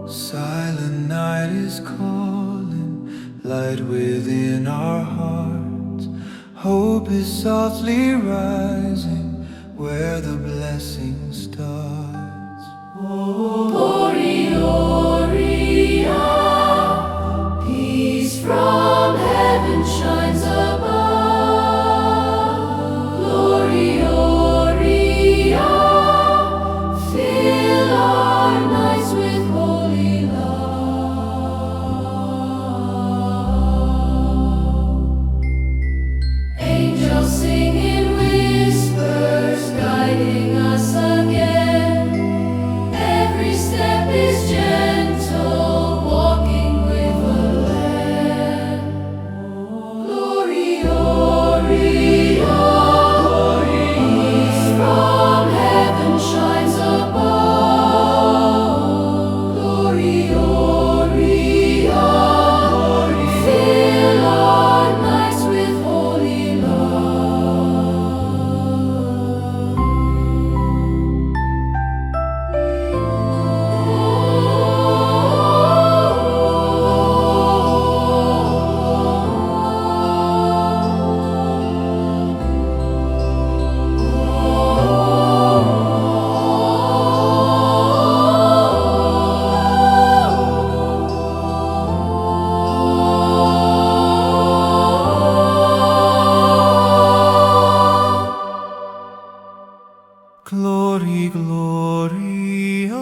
Silent night is calling, light within our hearts. Hope is softly rising where the blessing starts. Ori, Ori, ah, peace from heaven shines above. Glory, Ori, ah, fill our nights with holy love. Angels sing in whispers, guiding us again. Every step is gentle, walking with the Lamb. Glory, Ori, ah, peace from heaven shines above. Glory, Ori, ah, fill our nights with holy Glory, Gloria,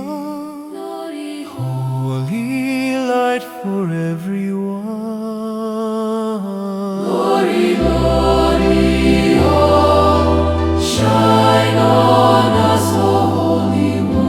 holy light for everyone. Glory, glory, oh, shine on us, O Holy one.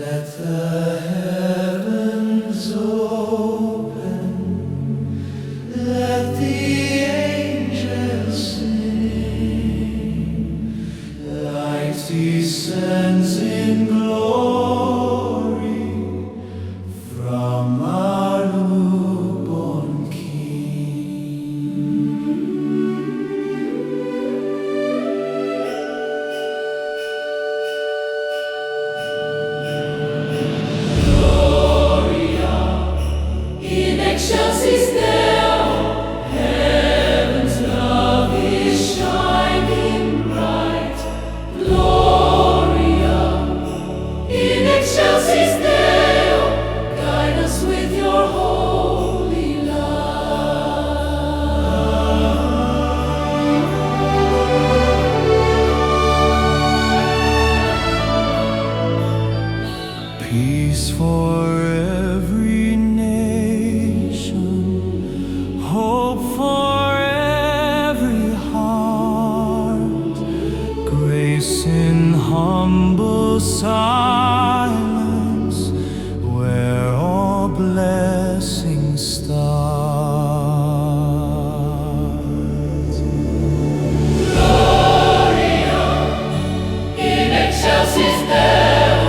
Let the heavens open, let the angels sing, light descends in glory from our newborn King. In excelsis Deo, heaven's love is shining bright. Gloria, in excelsis Deo, guide us with your holy love. Peace for every nation, hope for every heart, grace in humble silence, where all blessings start. Gloria, in excelsis Deo,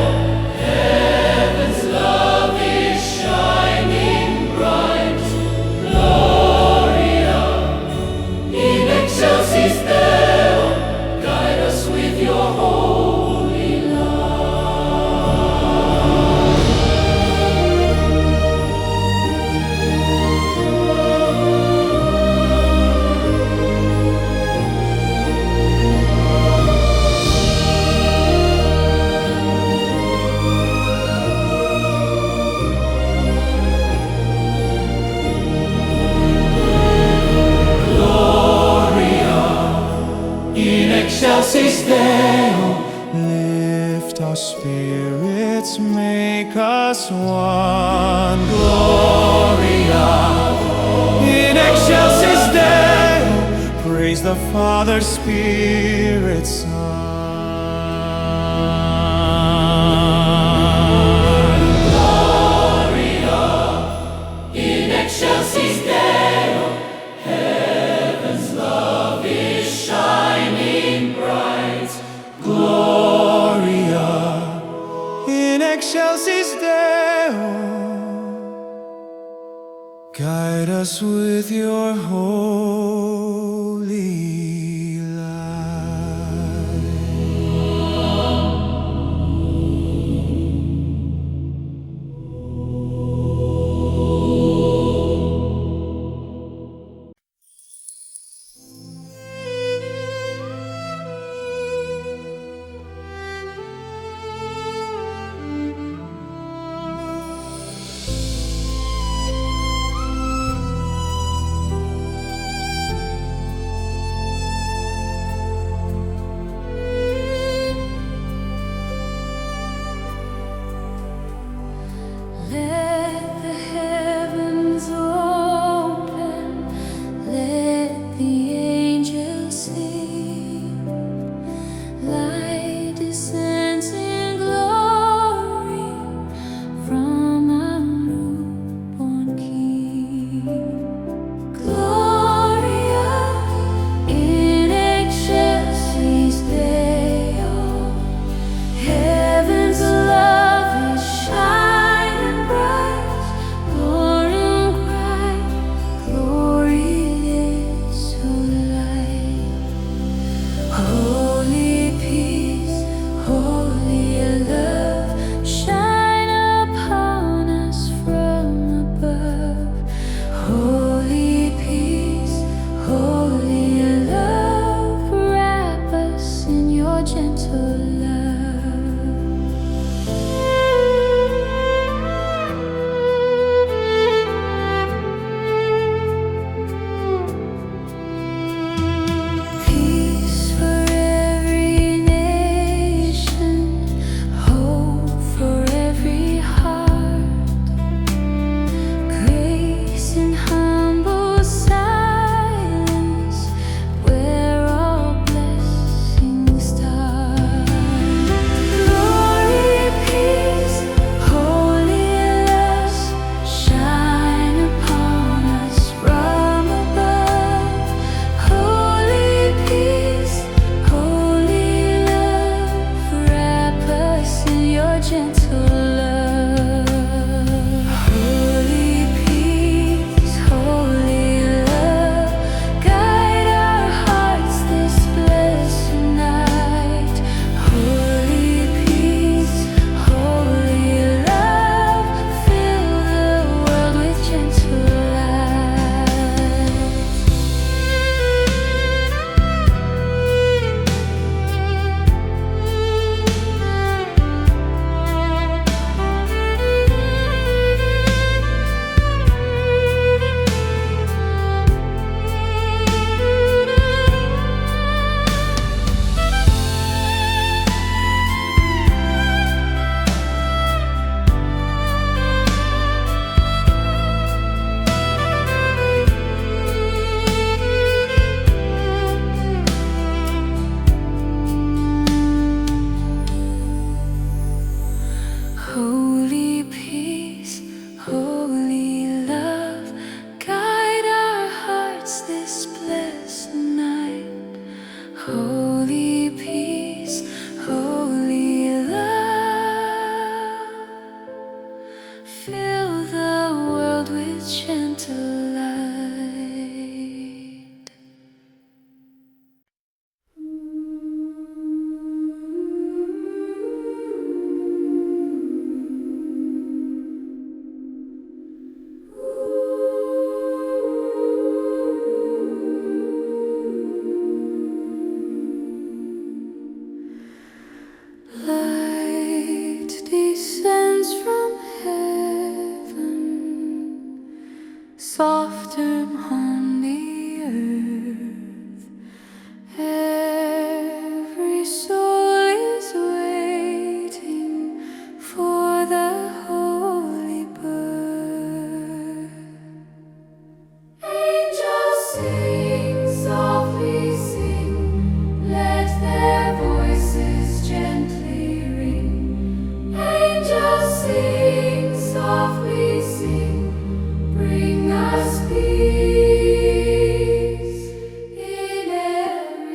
heaven's love is shining bright. Gloria, in excelsis Deo, guide us with your holy love. Gloria, in excelsis Deo, Lift our spirits, make us one. Gloria in excelsis Deo. Praise the Father, Spirit, Son. Gloria, in excelsis Deo, heaven's love is shining bright. Gloria in excelsis Deo. Guide us with your holy light. gentle love. Holy peace, holy love, guide our hearts this blessed night. Holy peace, holy love, fill the world with gentle light. Holy peace, holy love, guide our hearts this blessed night. Holy peace, holy love, fill the world with gentle light. Light descends from heaven, softer on the earth. Every soul is waiting for the holy birth. Angels sing, softly sing, let their voices gently ring. Angels sing, softly sing, bring us peace in everything.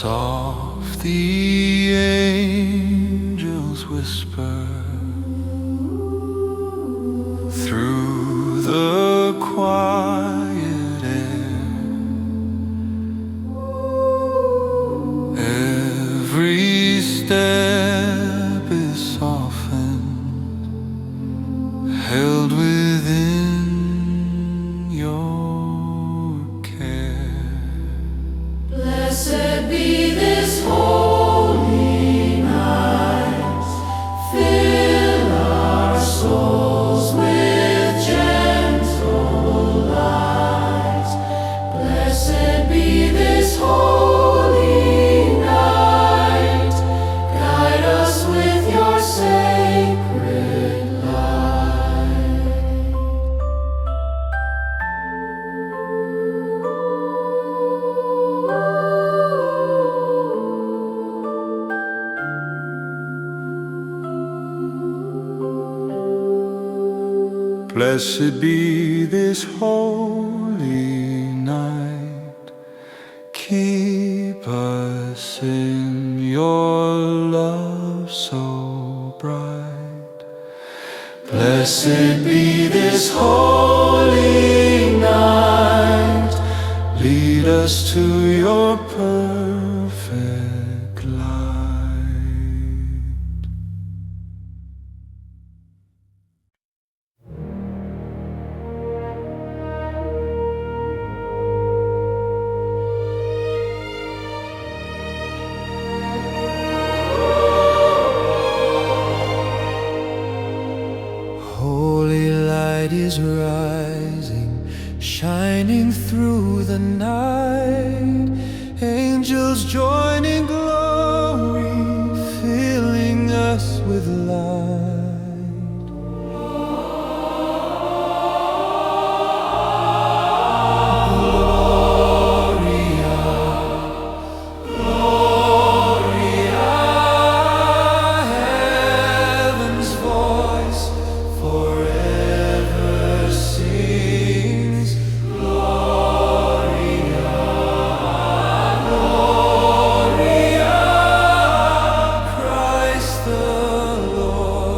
Soft the angels whisper through the quiet air. Every step is softened, held within your care. Blessed be this holy night, fill our souls with gentle light. Blessed be this holy night, guide us with your sacred light. Blessed be this holy night, keep us in your love so bright. Blessed be this holy night, lead us to your perfect light. Holy light is rising, shining through the night. Angels join in glory, filling us with light. Heaven's voice forever sings Gloria, Gloria. Christ the Lord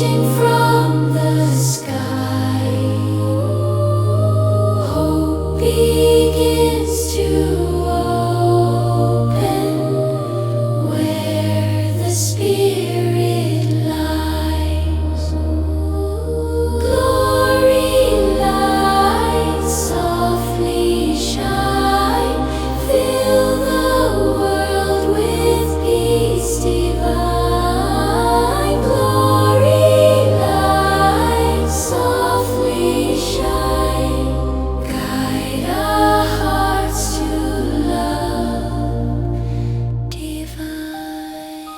lifting from the sky. Hope begins to open where the Spirit lies. Glory lights softly shine, fill the world with peace divine. Glory lights softly shine, guide our hearts to love divine.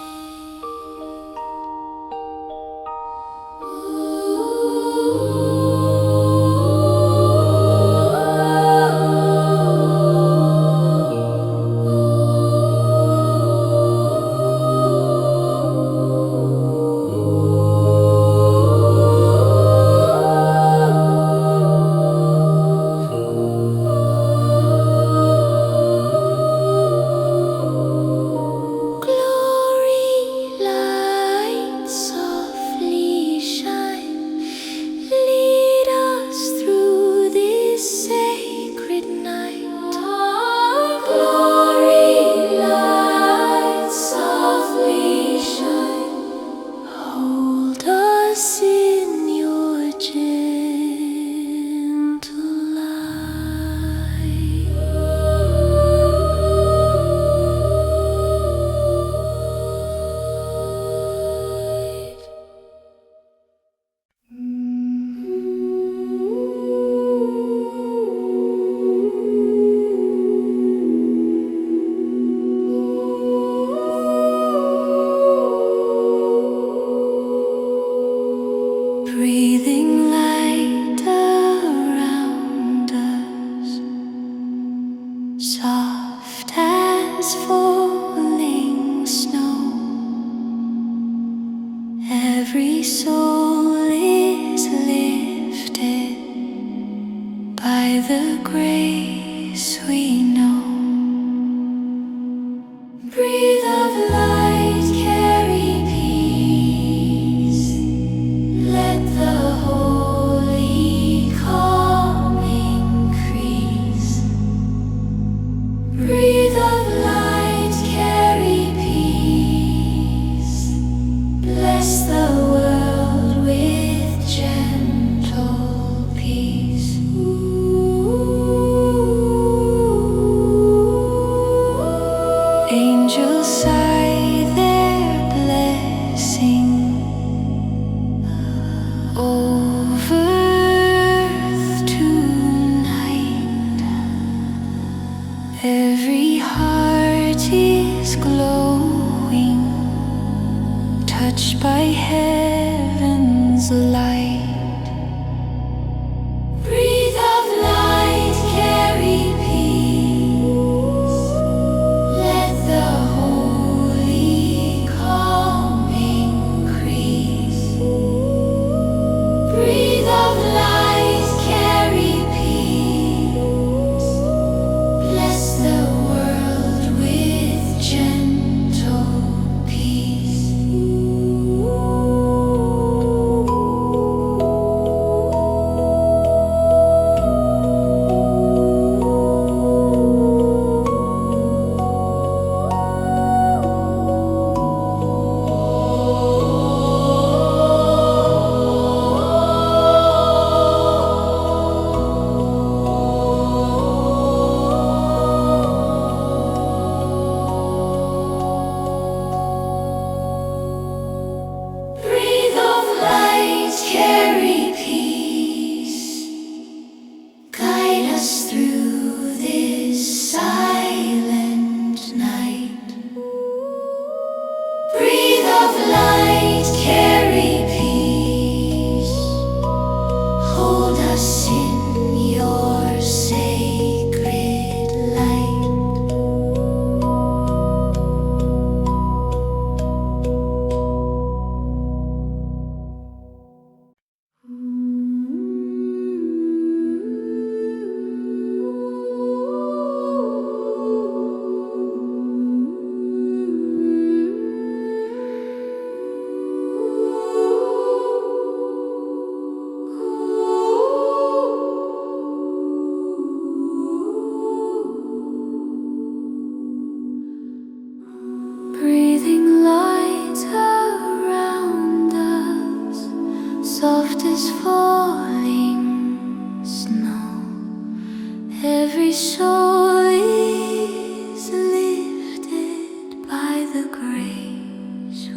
Glory lights softly shine, lead us through this sacred night. Glory lights softly shine, hold us in your gentle light. Breathing light around us, soft as falling snow. Every soul is lifted by the grace we know. Breathe of light, carry peace. Let the holy calm increase. Breathe of light, carry peace. Bless the world with gentle peace. Angels sigh their blessing over earth tonight. Every heart is glowing, touched by heaven's light. Breathe of light, carry peace. Let the holy calm increase. Breathe of light, carry peace. Bless the world with gentle peace.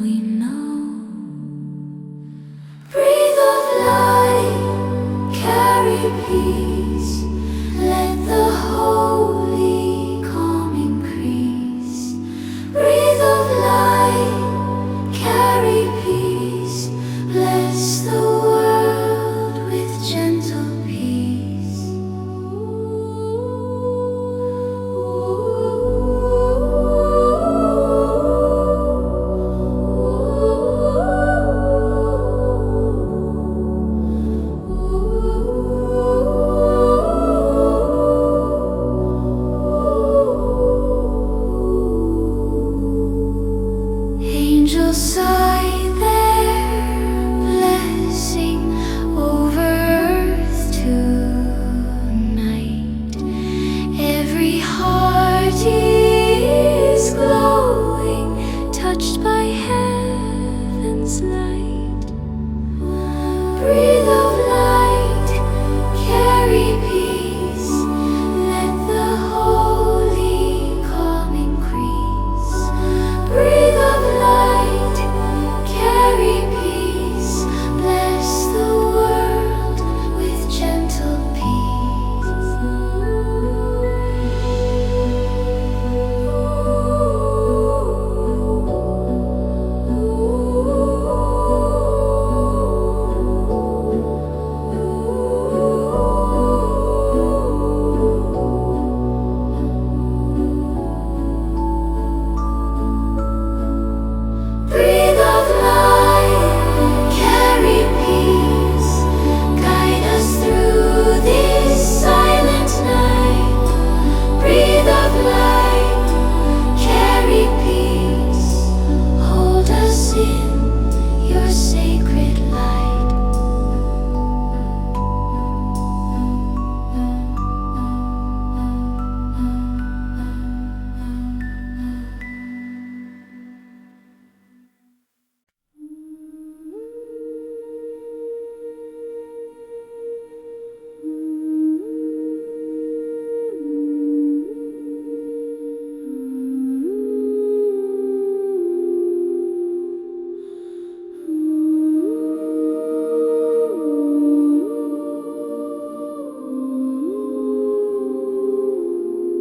we know. Breathe of light, carry peace. Let the holy calm increase. Breathe of light, carry peace. Bless the world with gentle peace. Angels sigh their blessing over earth tonight. Every heart is glowing, touched by heaven's light. Breathe of light, carry peace. Let the holy calm increase. Breathe of light, carry peace. Bless the world with gentle Breathe of light, carry peace. Guide us through this silent night. Breathe of light, carry peace. Hold us in your sacred light.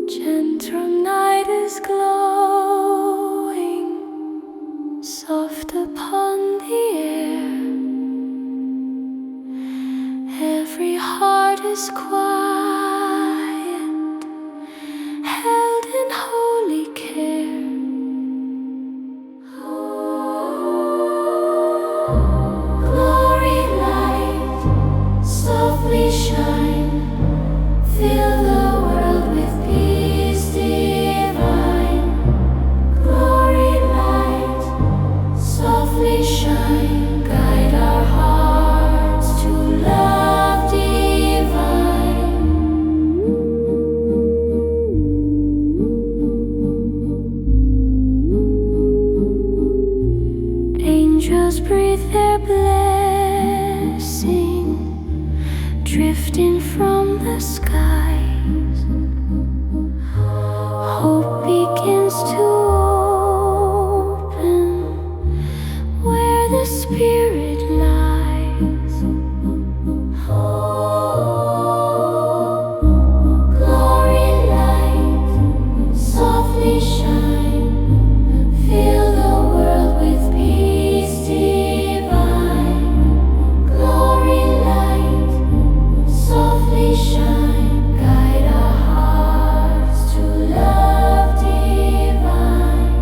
Gentle night is glowing, soft upon the air. Every heart is quiet, held in holy care. Glory light, softly shine. Fill the world with peace divine. Glory light, softly shine. Guide our hearts to love divine. Angels breathe their blessing, drifting from the skies. Hope begins to open where the spirit lies. Glory light, softly shine. Fill the world with peace divine. Glory light, softly shine. Guide our hearts to love divine.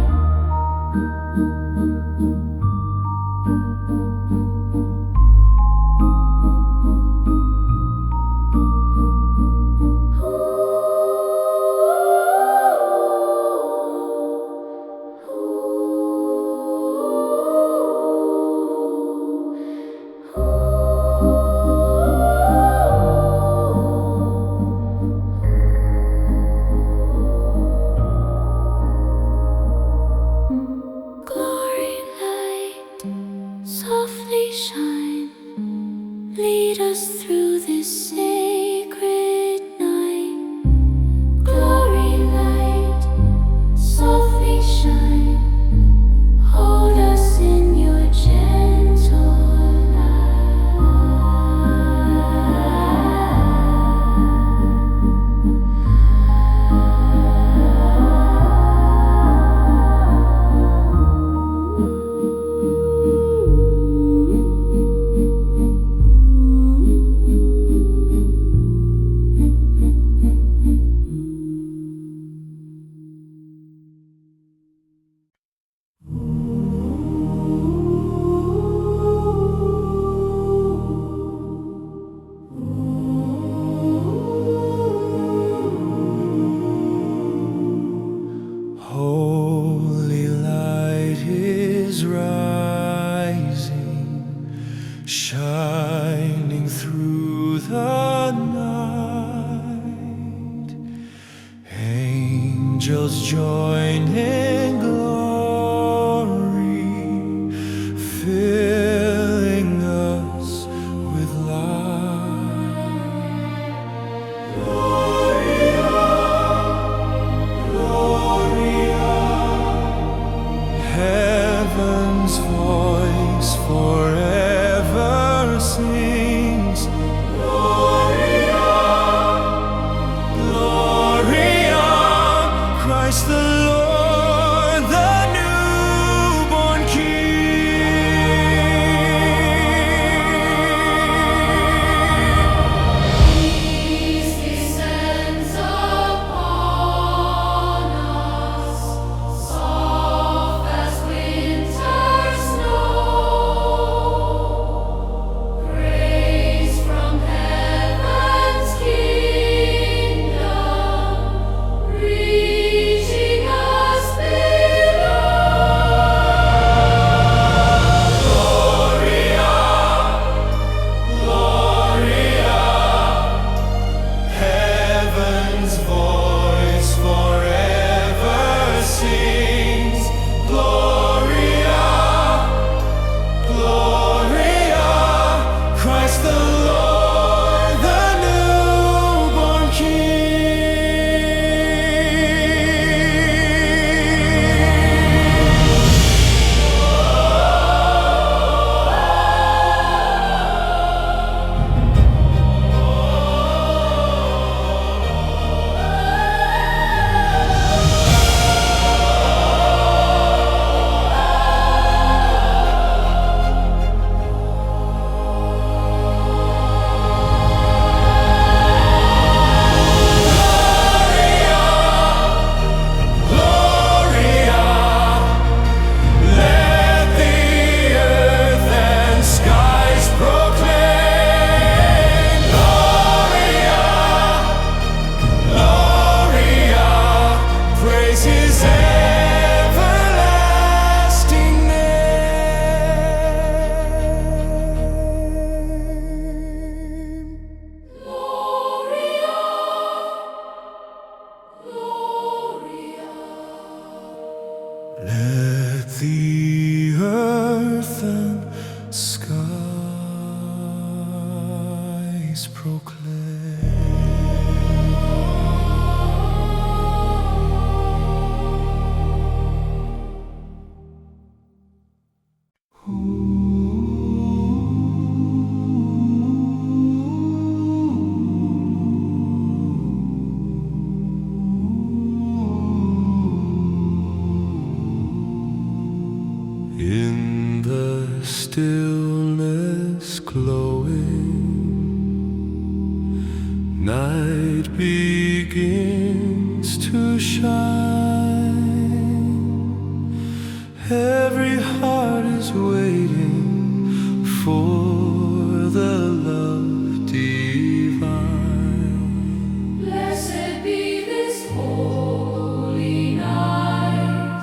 Glory light, softly shine. Lead us through this sacred night. Glory light, softly shine. Hold us in angels join in glory, filling us with light. Gloria, Gloria, heaven's voice forever sings. Gloria, Gloria, Christ the Lord, the newborn King. Peace descends upon us, soft as winter snow. Praise from heaven's kingdom, reaching us below. Gloria, Gloria, heaven's voice forever sings. Gloria, Gloria, Christ the Lord, the newborn Gloria, let the earth and skies proclaim. Gloria, Gloria, praise His everlasting name. Gloria, Gloria. Let the earth and skies proclaim. In the stillness glowing, night begins to shine. Every heart is waiting for the love divine. Blessed be this holy night.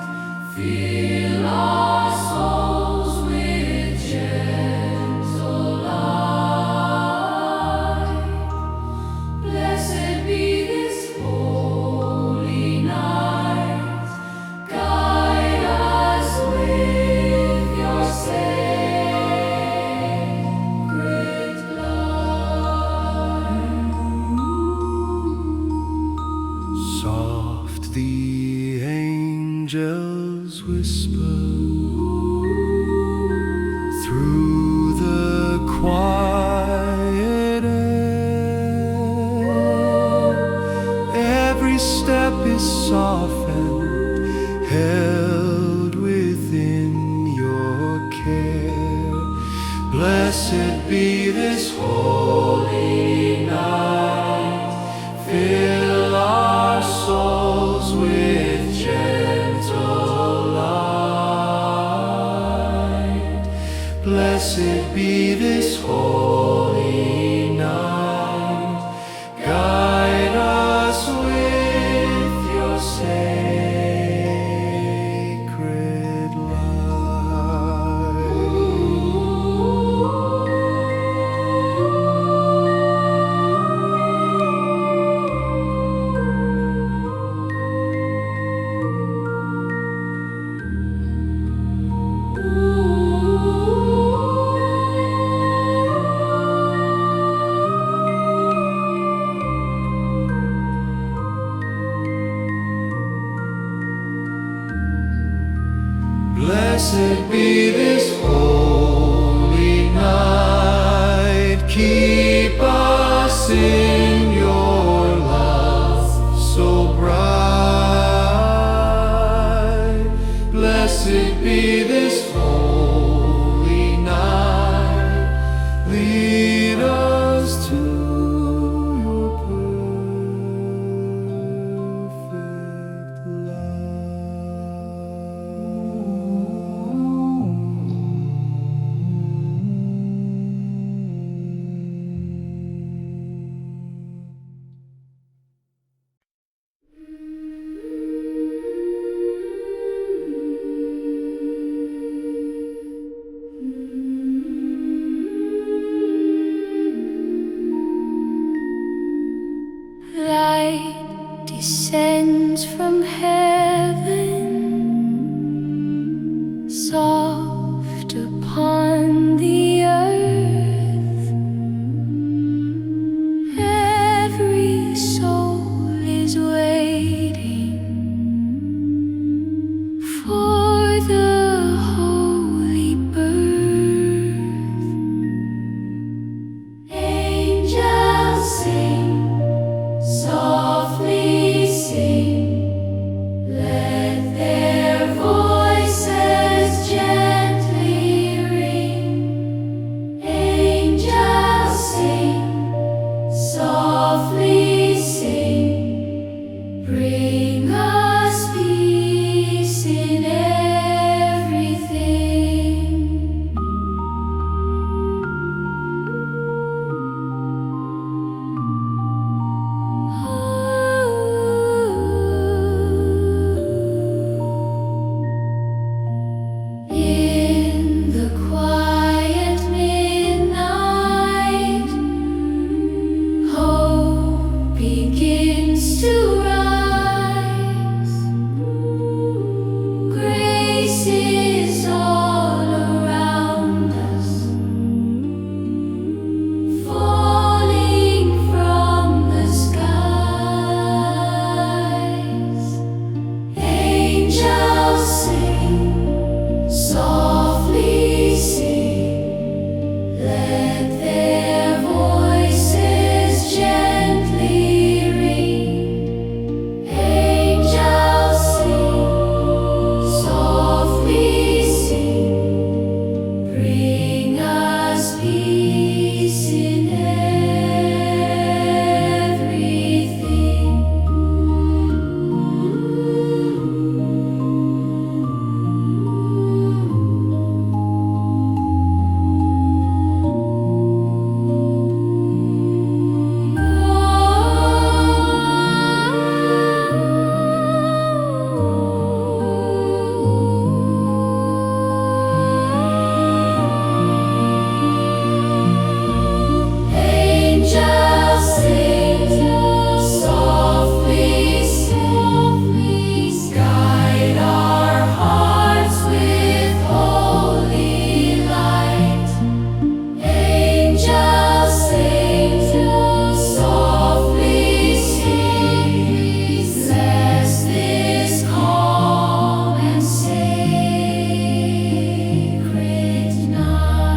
Fill our souls with gentle light. Blessed be this holy night. Guide us with your sacred light. Soft the angels whisper through the quiet air. Every step is softened, held within your care. Blessed be this holy night. Fill our souls with gentle light. Blessed be this holy night. Guide us with your sacred light. be this holy night. Keep us in your love so bright. Blessed be this holy night. Lead us to your perfect Light descends from heaven, soft upon the earth. Every soul is waiting for the holy birth. Angels sing, softly sing, let their voices gently ring. Angels sing, softly sing, bring us peace in everything. In the quiet midnight, hope begins to rise. Grace is all around us, falling from the skies. Angels sing, softly sing, let their voices gently ring. Angels sing, softly sing, bring us peace in everything. Angels sing, softly sing, guide our hearts with holy light. Angels sing, softly sing, bless this calm and sacred night.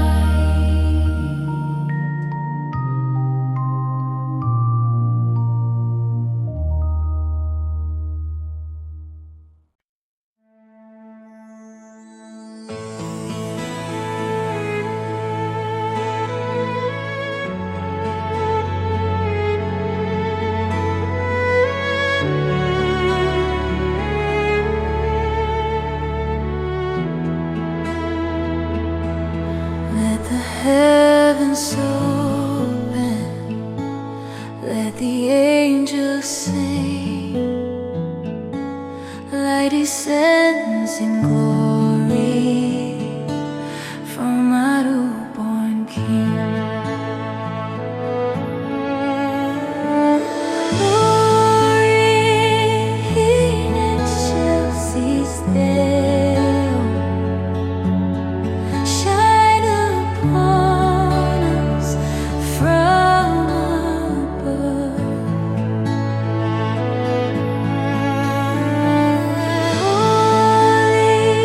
Let the heavens open, let the angels sing. Light descends in glory from our newborn King. Glory in excelsis Deo, shine upon us from above. Holy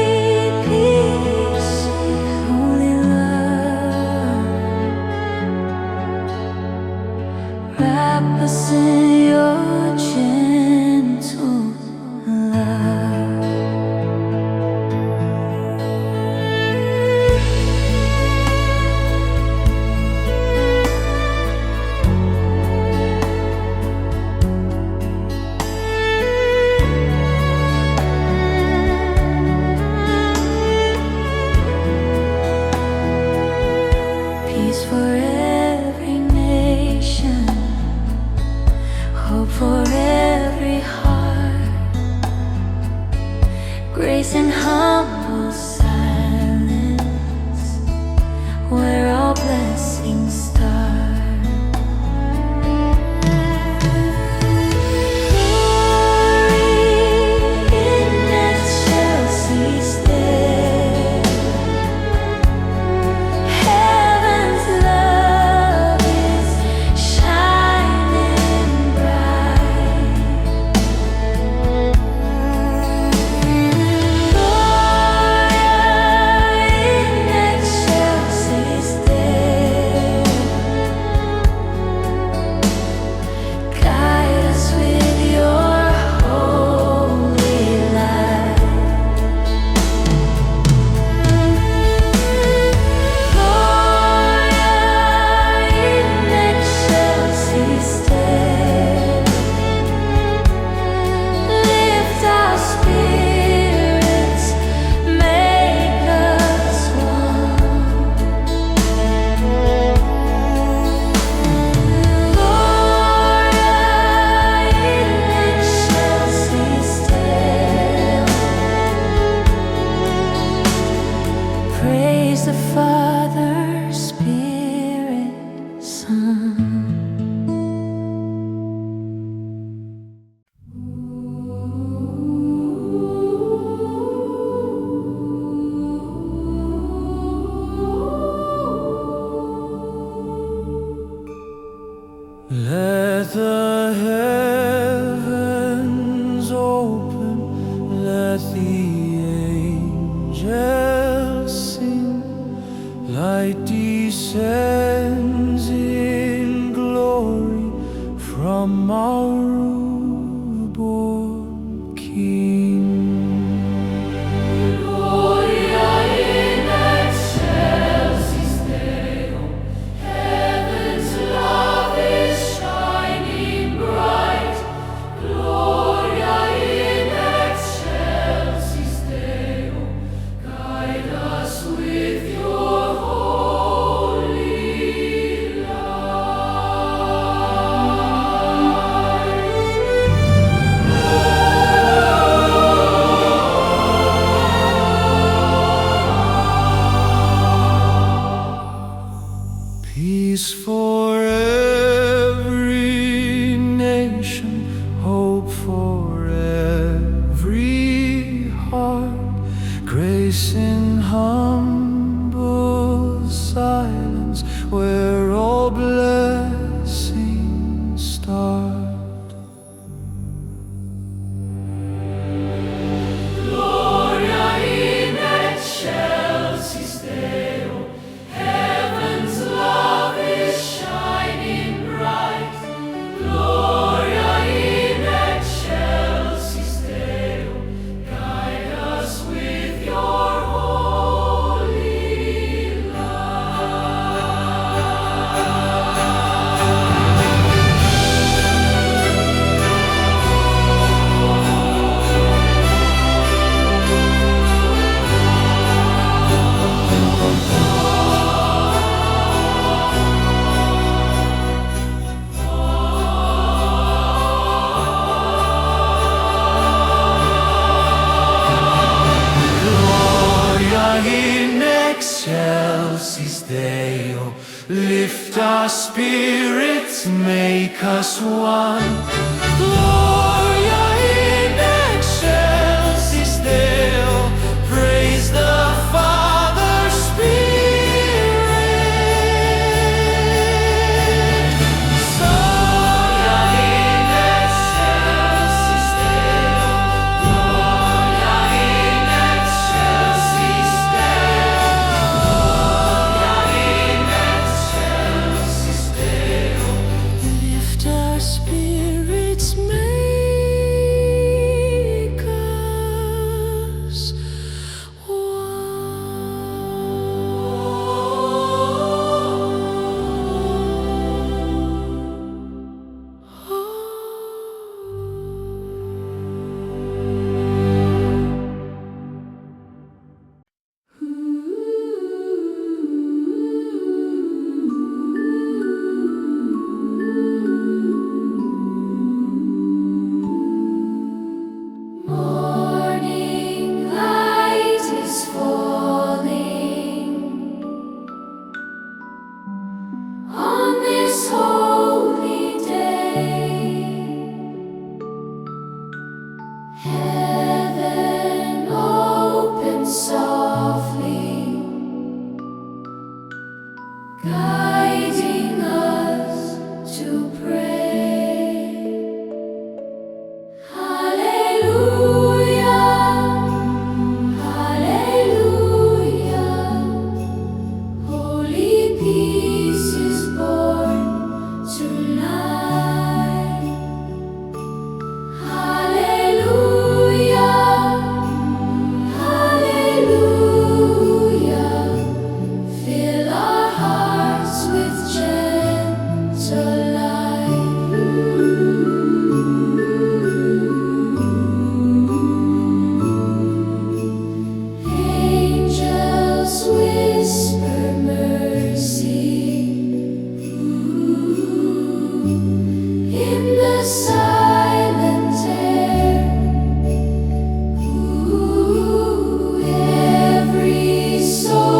Praise the Father, Spirit, Son. Let the heavens open, let the angels sing. Light descends in glory from our newborn King. Gloria in excelsis Deo, heaven's love is shining bright. Gloria in excelsis Deo, guide us with your holy light. Peace for every nation, hope for every heart, grace in humble silence where all blessings start. Gloria in excelsis Deo, heaven's love is shining bright. Gloria in excelsis Deo, guide us with your holy Gloria in excelsis Deo, lift our spirits, make us one. Gloria in excelsis Deo, praise the Father, Spirit, Son. Gloria in excelsis Deo, Gloria in excelsis Deo, Gloria in excelsis Deo. Lift our spirits, make us Morning light is falling on this holy day. Heaven opens softly, guiding us to pray. Hallelujah, hallelujah, holy peace is born tonight. Hallelujah, hallelujah, fill our hearts with gentle light. Angels whisper mercy in the silent air. Every soul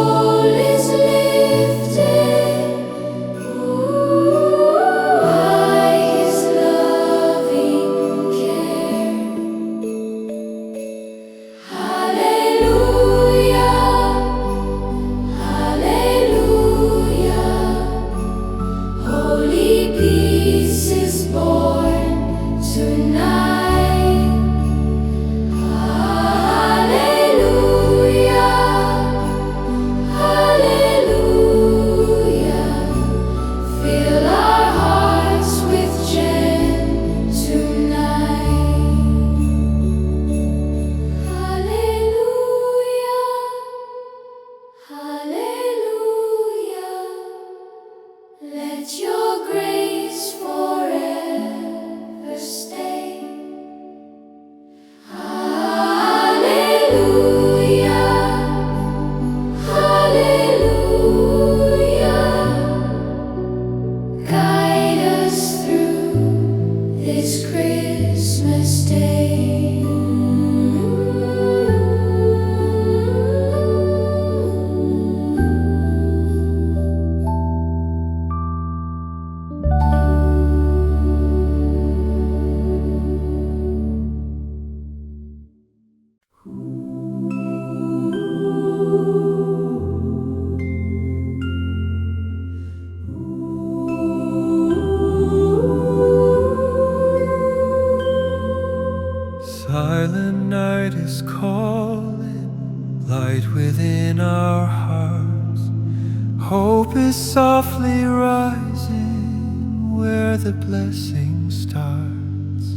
Hope is softly rising where the blessing starts.